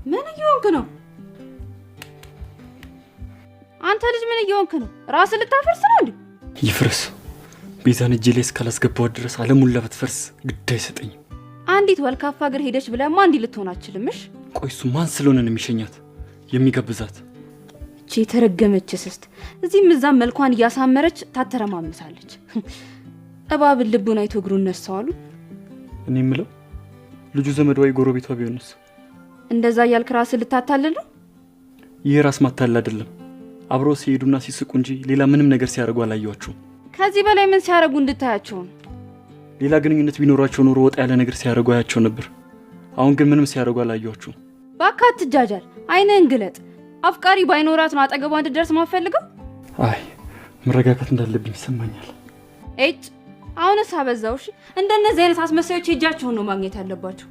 ምን እየሆንክ ነው? አንተ ልጅ ምን እየሆንክ ነው? ራስን ልታፈርስ ነው እንዴ? ይፍረስ። ቤዛን እጄ ላይ እስካላስገባው ድረስ ዓለሙን ለብትፈርስ ግድ አይሰጠኝም። አንዲት ወልካፋ እግር ሄደች ብለማ እንዲህ ልትሆን አትችልምሽ። ቆይ እሱ ማን ስለሆነ ነው የሚሸኛት የሚገብዛት? እቺ ተረገመች ስስት እዚህም እዛም መልኳን እያሳመረች ታተረማምሳለች። እባብ ልቡን አይቶ እግሩን ነሳዋሉ። እኔ የምለው ልጁ ዘመድ ወይ ጎረቤቷ ቢሆንስ? እንደዛ ያልክ ራስን ልታታልል ነው? ይሄ ራስ ማታለል አይደለም። አብሮ ሲሄዱና ሲስቁ እንጂ ሌላ ምንም ነገር ሲያደርጉ አላየኋቸውም። ከዚህ በላይ ምን ሲያደርጉ እንድታያቸው ነው? ሌላ ግንኙነት ቢኖራቸው ኖሮ ወጣ ያለ ነገር ሲያደርጉ አያቸው ነበር። አሁን ግን ምንም ሲያደርጉ አላየኋቸውም። እባክህ አትጃጃል፣ አይንህን ግለጥ። አፍቃሪ ባይኖራት ነው አጠገቧ እንድትደርስ ማፈልገው? አይ መረጋጋት እንዳለብኝ ይሰማኛል። እጭ አሁንስ አበዛው። እሺ እንደነዚህ አይነት አስመሳዮች እጃቸውን ነው ማግኘት ያለባቸው።